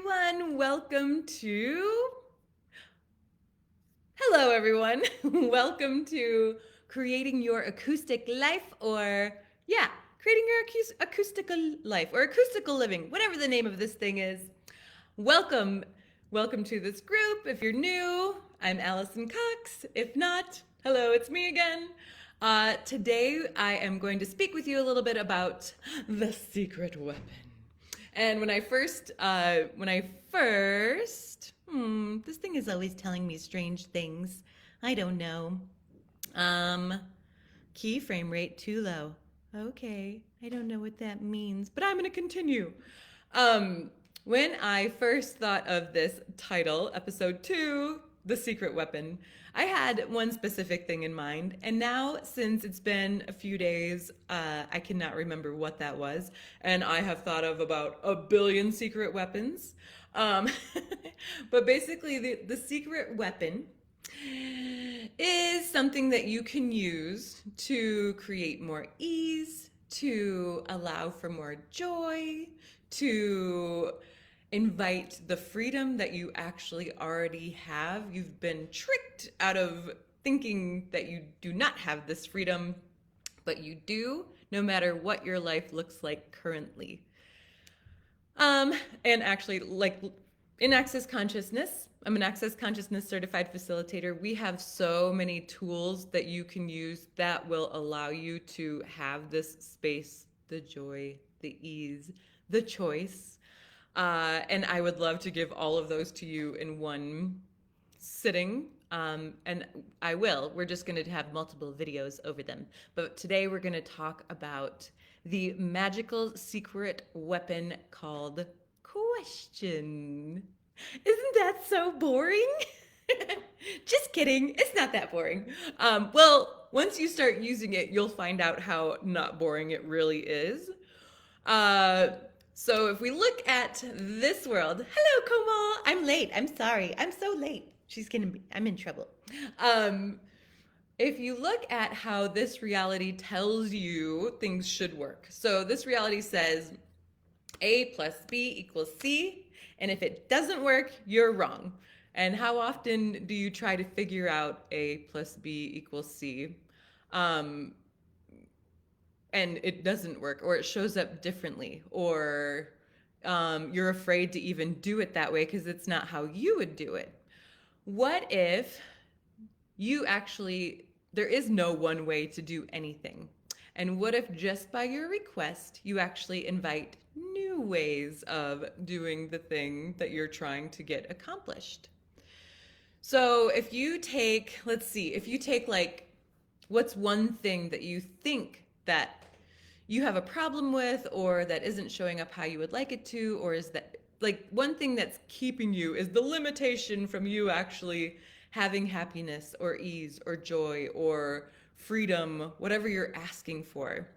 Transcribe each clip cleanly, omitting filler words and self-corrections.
everyone. Hello, everyone. Welcome to Creating Your Acoustic Life, or, yeah, Creating Your Acoustical Life, or Acoustical Living, whatever the name of this thing is. Welcome. Welcome to this group. If you're new, I'm Alison Cox. If not, hello, it's me again. Today, I am going to speak with you a little bit about the secret weapon. And this thing is always telling me strange things. I don't know. Um, Key frame rate too low. Okay, I don't know what that means, but I'm going to continue. When I first thought of this title, episode 2, The Secret Weapon, I had one specific thing in mind, and now since it's been a few days, I cannot remember what that was, and I have thought of about a billion secret weapons. Um, but basically, the secret weapon is something that you can use to create more ease, to allow for more joy, to invite the freedom that you actually already have. You've been tricked out of thinking that you do not have this freedom, but you do, no matter what your life looks like currently. And actually, like in Access Consciousness, I'm an Access Consciousness certified facilitator. We have so many tools that you can use that will allow you to have this space, the joy, the ease, the choice. And I would love to give all of those to you in one sitting. And I will. We're just going to have multiple videos over them. But today we're going to talk about the magical secret weapon called question. Isn't that so boring? Just kidding. It's not that boring. Well, once you start using it, you'll find out how not boring it really is. So if we look at this world, hello, Komal. I'm late. I'm sorry. I'm so late. I'm in trouble. If you look at how this reality tells you things should work. So this reality says A plus B equals C. And if it doesn't work, you're wrong. And how often do you try to figure out A plus B equals C? And it doesn't work, or it shows up differently, or you're afraid to even do it that way because it's not how you would do it. What if there is no one way to do anything? And what if just by your request, you actually invite new ways of doing the thing that you're trying to get accomplished? So if you take like, what's one thing that you think that you have a problem with, or that isn't showing up how you would like it to, or is that like one thing that's keeping you is the limitation from you actually having happiness or ease or joy or freedom, whatever you're asking for.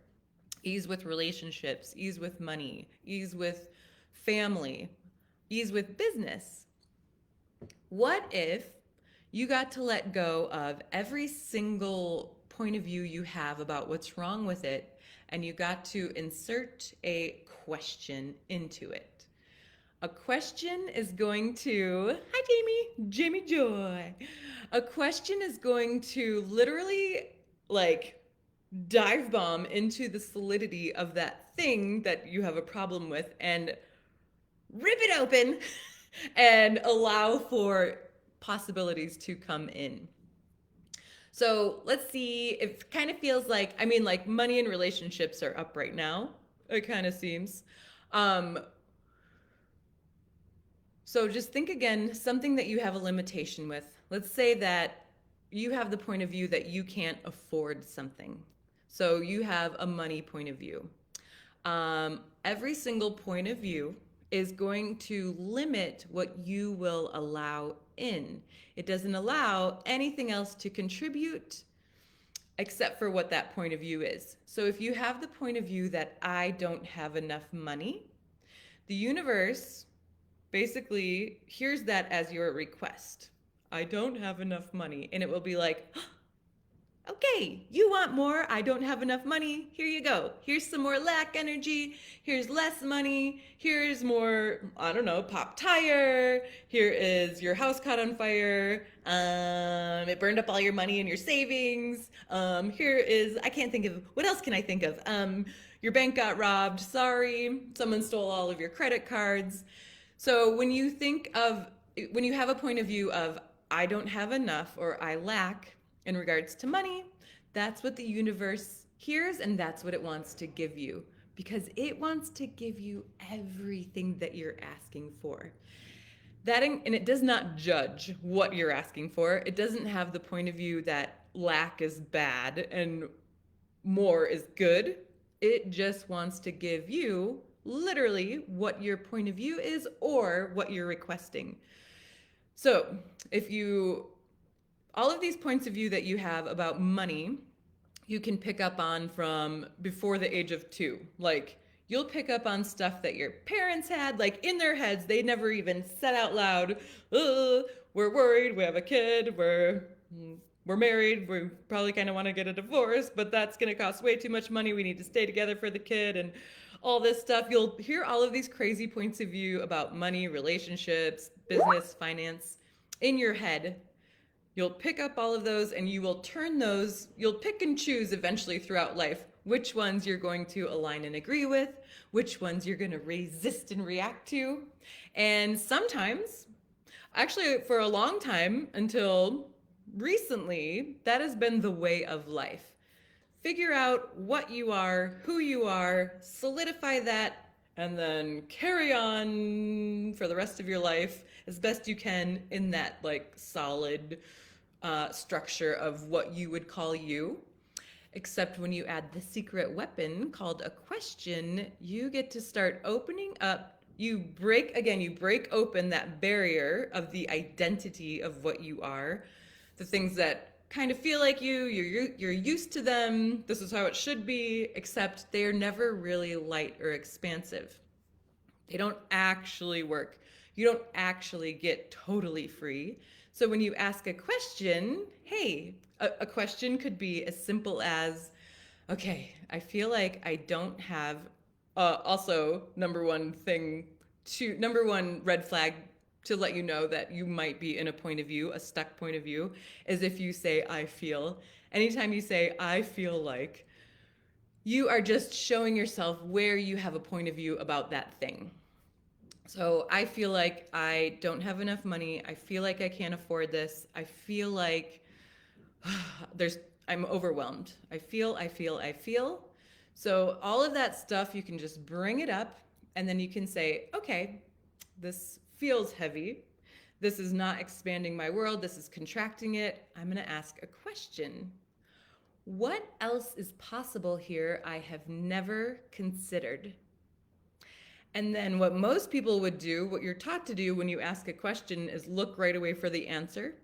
Ease with relationships, ease with money, ease with family, ease with business. What if you got to let go of every single point of view you have about what's wrong with it, and you got to insert a question into it? A question is going to, hi Jamie Joy. A question is going to literally like dive bomb into the solidity of that thing that you have a problem with and rip it open and allow for possibilities to come in. So let's see, it kind of feels like, like money and relationships are up right now. It kind of seems. So just think again, something that you have a limitation with. Let's say that you have the point of view that you can't afford something. So you have a money point of view. Every single point of view is going to limit what you will allow in. It doesn't allow anything else to contribute except for what that point of view is. So if you have the point of view that I don't have enough money, the universe basically hears that as your request. I don't have enough money. And it will be like, Okay, you want more? I don't have enough money. Here you go. Here's some more lack energy. Here's less money. Here's more, I don't know, pop tire. Here is your house caught on fire. It burned up all your money and your savings. Here is, I can't think of, what else can I think of? Your bank got robbed. Sorry. Someone stole all of your credit cards. So when you think of, when you have a point of view of, I don't have enough or I lack, in regards to money, that's what the universe hears and that's what it wants to give you, because it wants to give you everything that you're asking for. And it does not judge what you're asking for. It doesn't have the point of view that lack is bad and more is good. It just wants to give you literally what your point of view is or what you're requesting. So all of these points of view that you have about money, you can pick up on from before the age of 2. Like, you'll pick up on stuff that your parents had, like in their heads, they never even said out loud, we're worried, we have a kid, we're married, we probably kind of want to get a divorce, but that's going to cost way too much money, we need to stay together for the kid, and all this stuff. You'll hear all of these crazy points of view about money, relationships, business, finance in your head. You'll pick up all of those and you will turn those, you'll pick and choose eventually throughout life which ones you're going to align and agree with, which ones you're going to resist and react to. And sometimes, actually for a long time until recently, that has been the way of life. Figure out what you are, who you are, solidify that, and then carry on for the rest of your life as best you can in that like solid structure of what you would call you. Except when you add the secret weapon called a question, you get to start opening up. You break open that barrier of the identity of what you are, the things that kind of feel like you're used to them, this is how it should be, except they are never really light or expansive. They don't actually work. You don't actually get totally free. So when you ask a question, hey, a question could be as simple as, okay, I feel like I don't have, also number one red flag to let you know that you might be in a point of view, a stuck point of view, is if you say, I feel. Anytime you say, I feel like, you are just showing yourself where you have a point of view about that thing. So I feel like I don't have enough money. I feel like I can't afford this. I feel like I'm overwhelmed. I feel. So all of that stuff, you can just bring it up and then you can say, okay, this feels heavy. This is not expanding my world. This is contracting it. I'm going to ask a question. What else is possible here I have never considered? And then what most people would do, what you're taught to do when you ask a question, is look right away for the answer.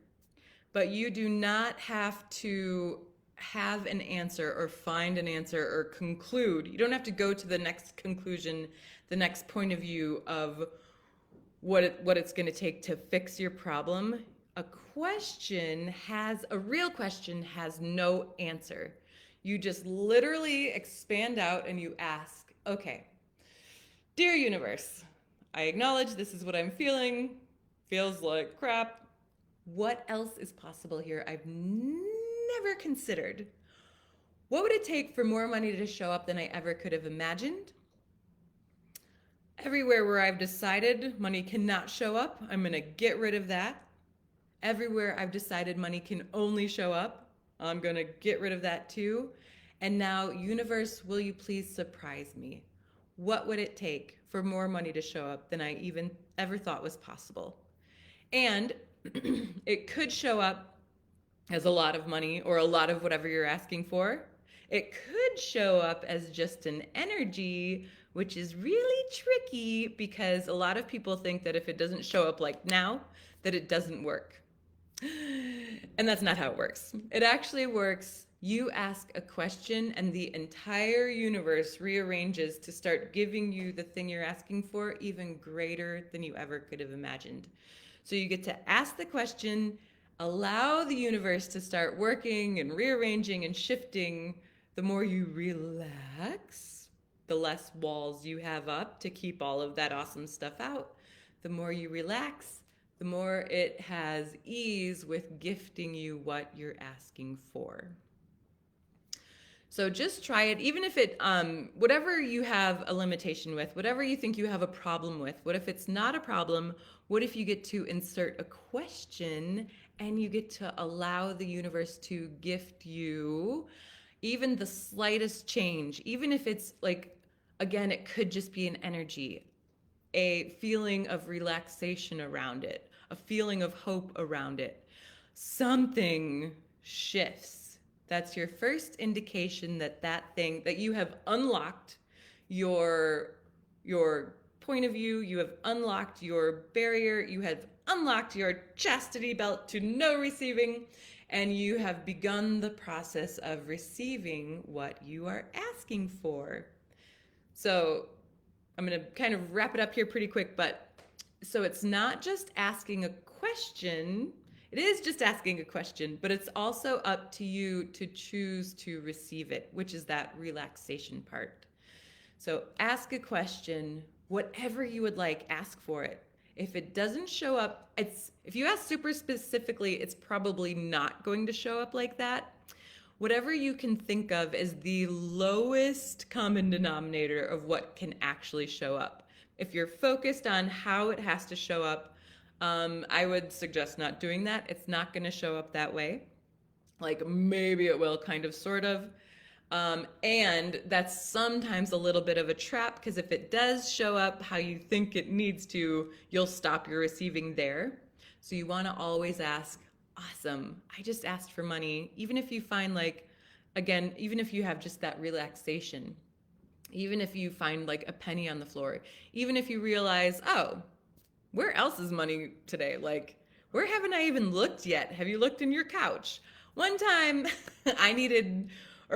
But you do not have to have an answer or find an answer or conclude. You don't have to go to the next conclusion, the next point of view of what it's going to take to fix your problem. A real question has no answer. You just literally expand out and you ask, okay, dear universe, I acknowledge this is what I'm feeling. Feels like crap. What else is possible here I've never considered? What would it take for more money to show up than I ever could have imagined? Everywhere where I've decided money cannot show up, I'm going to get rid of that. Everywhere I've decided money can only show up, I'm going to get rid of that too. And now, universe, will you please surprise me? What would it take for more money to show up than I even ever thought was possible? And it could show up as a lot of money or a lot of whatever you're asking for. It could show up as just an energy, which is really tricky because a lot of people think that if it doesn't show up like now, that it doesn't work. And that's not how it works. It actually works. You ask a question and the entire universe rearranges to start giving you the thing you're asking for even greater than you ever could have imagined. So you get to ask the question, Allow the universe to start working and rearranging and shifting. The more you relax, the less walls you have up to keep all of that awesome stuff out. The more you relax, the more it has ease with gifting you what you're asking for. So just try it, even if it, whatever you have a limitation with, whatever you think you have a problem with, what if it's not a problem? What if you get to insert a question and you get to allow the universe to gift you even the slightest change, even if it's like, again, it could just be an energy, a feeling of relaxation around it, a feeling of hope around it. Something shifts. That's your first indication that that thing, that you have unlocked your point of view, you have unlocked your barrier, you have unlocked your chastity belt to no receiving, and you have begun the process of receiving what you are asking for. So I'm going to kind of wrap it up here pretty quick, but so it's not just asking a question. It is just asking a question, but it's also up to you to choose to receive it, which is that relaxation part. So ask a question, whatever you would like, ask for it. If it doesn't show up, if you ask super specifically, it's probably not going to show up like that. Whatever you can think of as the lowest common denominator of what can actually show up. If you're focused on how it has to show up, I would suggest not doing that. It's not going to show up that way. Like maybe it will, kind of, sort of. And that's sometimes a little bit of a trap, because if it does show up how you think it needs to, you'll stop your receiving there. So you want to always ask, awesome, I just asked for money. Even if you find like, again, even if you have just that relaxation, even if you find like a penny on the floor, even if you realize, oh, where else is money today? Like, where haven't I even looked yet? Have you looked in your couch? One time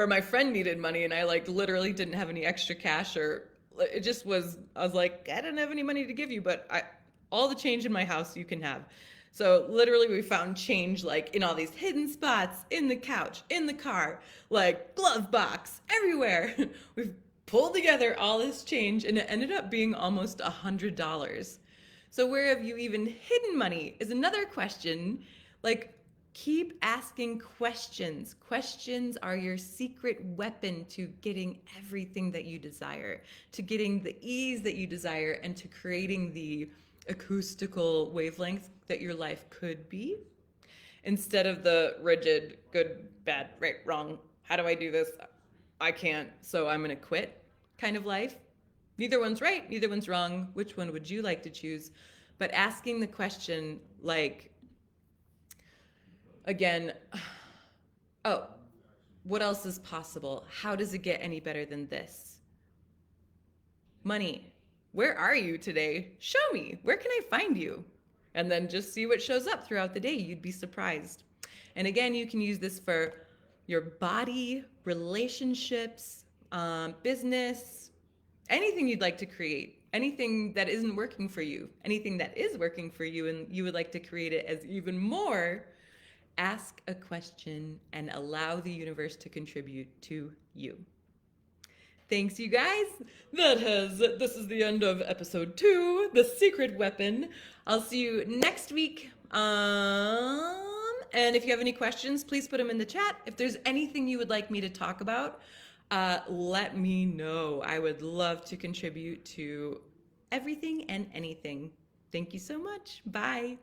my friend needed money, and I like literally didn't have any extra cash, or it just was, I was like, I don't have any money to give you, but all the change in my house you can have. So literally we found change like in all these hidden spots, in the couch, in the car, like glove box, everywhere. We've pulled together all this change, and it ended up being almost $100. So where have you even hidden money is another question. Like, keep asking questions. Questions are your secret weapon to getting everything that you desire, to getting the ease that you desire, and to creating the acoustical wavelength that your life could be, instead of the rigid, good, bad, right, wrong, how do I do this? I can't, so I'm going to quit kind of life. Neither one's right, neither one's wrong. Which one would you like to choose? But asking the question, like, again, oh, what else is possible? How does it get any better than this? Money, where are you today? Show me. Where can I find you? And then just see what shows up throughout the day. You'd be surprised. And again, you can use this for your body, relationships, business, anything you'd like to create, anything that isn't working for you, anything that is working for you and you would like to create it as even more. Ask a question and allow the universe to contribute to you. Thanks, you guys. This is the end of episode 2, The Secret Weapon. I'll see you next week. And if you have any questions, please put them in the chat. If there's anything you would like me to talk about, let me know. I would love to contribute to everything and anything. Thank you so much. Bye.